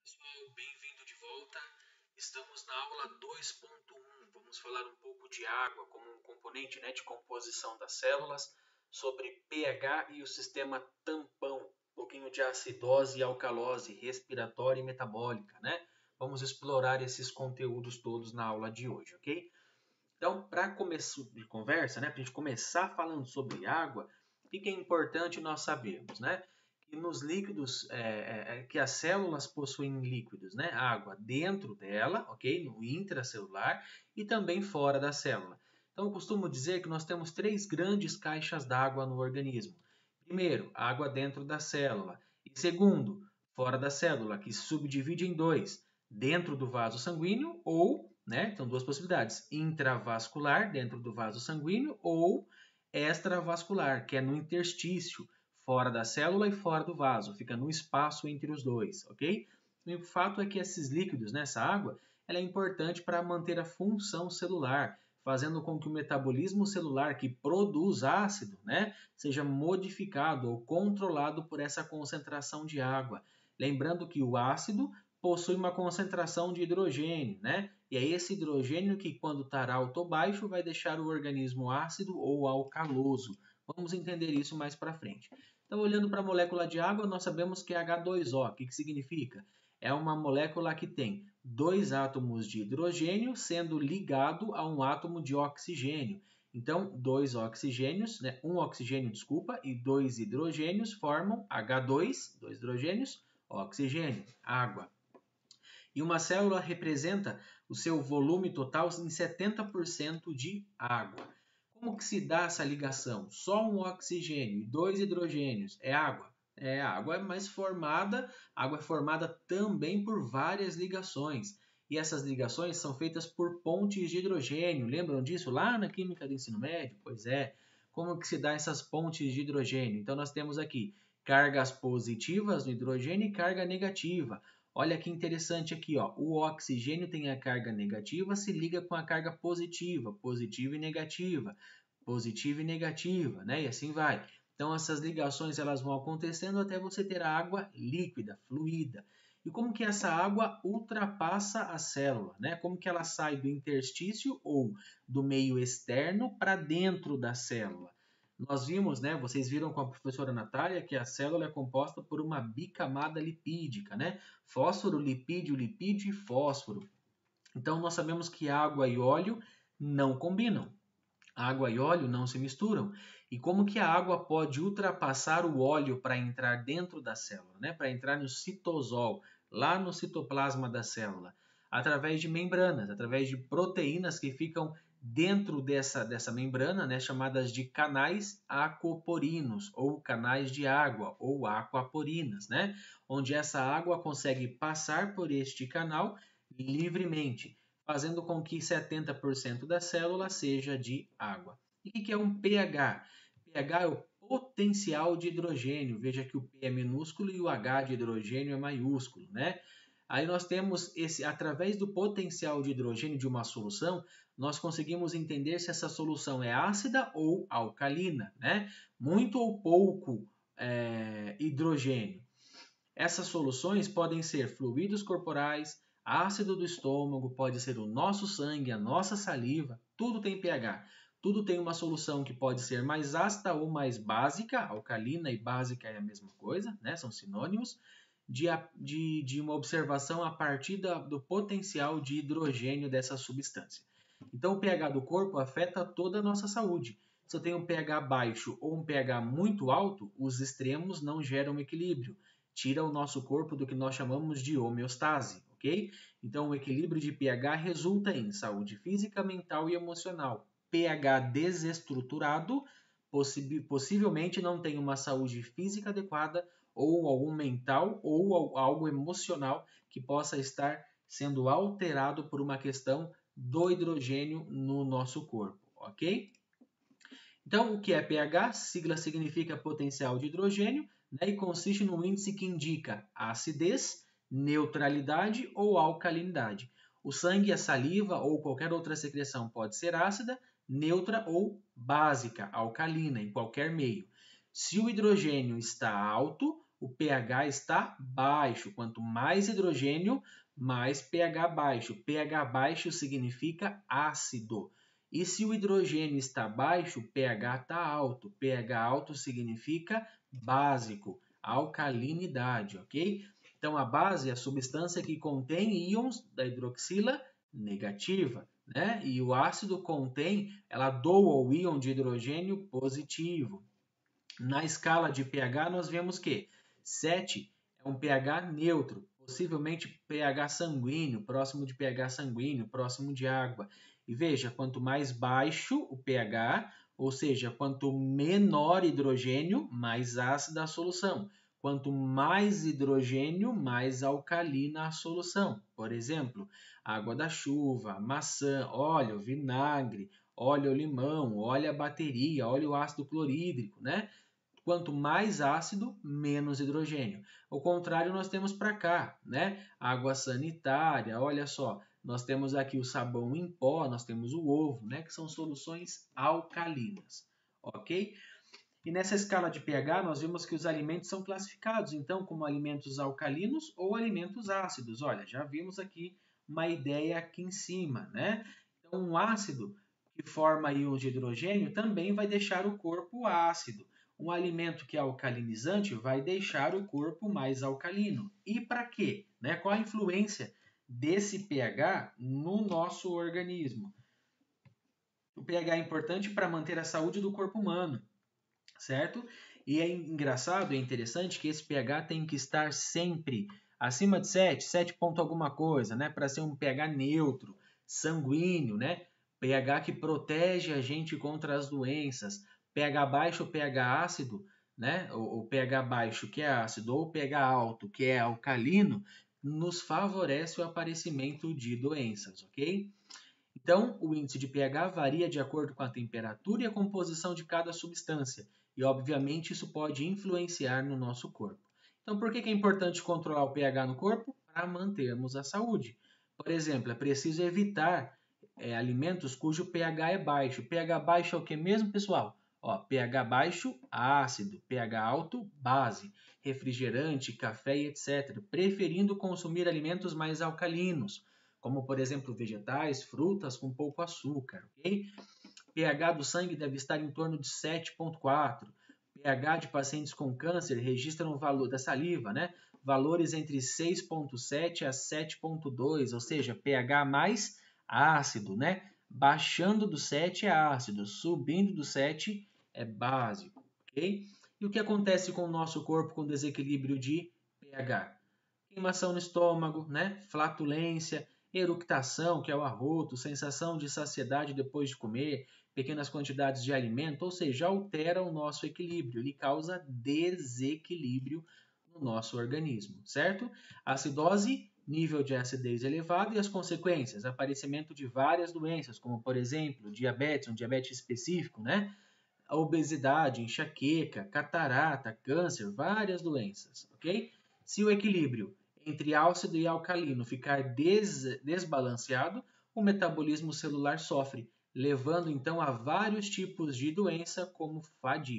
Pessoal, bem-vindo de volta. Estamos na aula 2.1. Vamos falar um pouco de água como um componente, de composição das células, sobre pH e o sistema tampão, um pouquinho de acidose e alcalose respiratória e metabólica, Vamos explorar esses conteúdos todos na aula de hoje, ok? Então, para começo de conversa, para a gente começar falando sobre água, o que é importante nós sabermos, que nos líquidos, que as células possuem líquidos, água dentro dela, ok? No intracelular e também fora da célula. Então, eu costumo dizer que nós temos três grandes caixas d'água no organismo. Primeiro, água dentro da célula. E segundo, fora da célula, que se subdivide em dois, dentro do vaso sanguíneo ou, são duas possibilidades, intravascular, dentro do vaso sanguíneo, ou extravascular, que é no interstício, fora da célula e fora do vaso, fica no espaço entre os dois, ok? E o fato é que esses líquidos, essa água, ela é importante para manter a função celular, fazendo com que o metabolismo celular que produz ácido, seja modificado ou controlado por essa concentração de água. Lembrando que o ácido possui uma concentração de hidrogênio, E é esse hidrogênio que, quando está alto ou baixo, vai deixar o organismo ácido ou alcaloso. Vamos entender isso mais para frente. Então, olhando para a molécula de água, nós sabemos que é H2O. O que significa? É uma molécula que tem dois átomos de hidrogênio sendo ligado a um átomo de oxigênio. Então, dois oxigênios, um oxigênio, e dois hidrogênios formam H2, dois hidrogênios, oxigênio, água. E uma célula representa o seu volume total em 70% de água. Como que se dá essa ligação? Só um oxigênio e dois hidrogênios é água? A água é formada também por várias ligações. E essas ligações são feitas por pontes de hidrogênio. Lembram disso lá na química do ensino médio? Pois é. Como que se dá essas pontes de hidrogênio? Então nós temos aqui cargas positivas no hidrogênio e carga negativa. Olha que interessante aqui, ó. O oxigênio tem a carga negativa, se liga com a carga positiva, positiva e negativa, E assim vai. Então essas ligações elas vão acontecendo até você ter a água líquida, fluida. E como que essa água ultrapassa a célula, Como que ela sai do interstício ou do meio externo para dentro da célula? Nós vimos, vocês viram com a professora Natália que a célula é composta por uma bicamada lipídica, Fósforo, lipídio e fósforo. Então, nós sabemos que água e óleo não combinam. Água e óleo não se misturam. E como que a água pode ultrapassar o óleo para entrar dentro da célula, para entrar no citosol, lá no citoplasma da célula? Através de membranas, através de proteínas que ficam dentro dessa membrana, chamadas de canais aquaporinos, ou canais de água, ou aquaporinas, onde essa água consegue passar por este canal livremente, fazendo com que 70% da célula seja de água. E o que é um pH? pH é o potencial de hidrogênio. Veja que o P é minúsculo e o H de hidrogênio é maiúsculo, Aí nós temos através do potencial de hidrogênio de uma solução, nós conseguimos entender se essa solução é ácida ou alcalina, Muito ou pouco hidrogênio. Essas soluções podem ser fluidos corporais, ácido do estômago, pode ser o nosso sangue, a nossa saliva, tudo tem pH. Tudo tem uma solução que pode ser mais ácida ou mais básica, alcalina e básica é a mesma coisa, São sinônimos, de uma observação a partir do potencial de hidrogênio dessa substância. Então, o pH do corpo afeta toda a nossa saúde. Se eu tenho um pH baixo ou um pH muito alto, os extremos não geram equilíbrio. Tira o nosso corpo do que nós chamamos de homeostase, ok? Então, o equilíbrio de pH resulta em saúde física, mental e emocional. pH desestruturado possivelmente não tem uma saúde física adequada ou algum mental ou algo emocional que possa estar sendo alterado por uma questão do hidrogênio no nosso corpo, ok? Então, o que é pH? Sigla significa potencial de hidrogênio, e consiste num índice que indica acidez, neutralidade ou alcalinidade. O sangue, a saliva ou qualquer outra secreção pode ser ácida, neutra ou básica, alcalina, em qualquer meio. Se o hidrogênio está alto o pH está baixo. Quanto mais hidrogênio, mais pH baixo. pH baixo significa ácido. E se o hidrogênio está baixo, o pH está alto. pH alto significa básico, alcalinidade, ok? Então, a base é a substância que contém íons da hidroxila negativa, né? E o ácido ela doa o íon de hidrogênio positivo. Na escala de pH, nós vemos que 7 é um pH neutro, possivelmente pH sanguíneo, próximo de pH sanguíneo, próximo de água. E veja, quanto mais baixo o pH, ou seja, quanto menor hidrogênio, mais ácida a solução. Quanto mais hidrogênio, mais alcalina a solução. Por exemplo, água da chuva, maçã, óleo, vinagre, óleo limão, óleo a bateria, óleo ácido clorídrico, né? Quanto mais ácido, menos hidrogênio. O contrário nós temos para cá, né? Água sanitária, olha só, nós temos aqui o sabão em pó, nós temos o ovo, né? Que são soluções alcalinas, ok? E nessa escala de pH, nós vimos que os alimentos são classificados, então, como alimentos alcalinos ou alimentos ácidos. Olha, já vimos aqui uma ideia aqui em cima, né? Então, um ácido que forma íons de hidrogênio também vai deixar o corpo ácido. Um alimento que é alcalinizante vai deixar o corpo mais alcalino. E para quê? Né? Qual a influência desse pH no nosso organismo? O pH é importante para manter a saúde do corpo humano, certo? E é engraçado, é interessante que esse pH tem que estar sempre acima de 7, 7 ponto alguma coisa, né? Para ser um pH neutro, sanguíneo, né? pH que protege a gente contra as doenças. pH baixo ou pH ácido, né? O pH baixo que é ácido ou pH alto que é alcalino, nos favorece o aparecimento de doenças, ok? Então, o índice de pH varia de acordo com a temperatura e a composição de cada substância. E, obviamente, isso pode influenciar no nosso corpo. Então, por que é importante controlar o pH no corpo? Para mantermos a saúde. Por exemplo, é preciso evitar alimentos cujo pH é baixo. pH baixo é o que mesmo, pessoal? Ó, pH baixo, ácido. pH alto, base. Refrigerante, café e etc. Preferindo consumir alimentos mais alcalinos, como, por exemplo, vegetais, frutas com pouco açúcar, ok? pH do sangue deve estar em torno de 7,4. pH de pacientes com câncer registram o valor da saliva, né? Valores entre 6,7 a 7,2, ou seja, pH mais ácido, né? Baixando do 7 é ácido, subindo do 7 é básico, ok? E o que acontece com o nosso corpo com desequilíbrio de pH? Queimação no estômago, né? Flatulência, eructação, que é o arroto, sensação de saciedade depois de comer, pequenas quantidades de alimento, ou seja, altera o nosso equilíbrio, ele causa desequilíbrio no nosso organismo, certo? Acidose, nível de acidez elevado e as consequências, aparecimento de várias doenças, como por exemplo, diabetes, um diabetes específico, né? A obesidade, enxaqueca, catarata, câncer, várias doenças, ok? Se o equilíbrio entre ácido e alcalino ficar desbalanceado, o metabolismo celular sofre, levando então a vários tipos de doença como fadiga.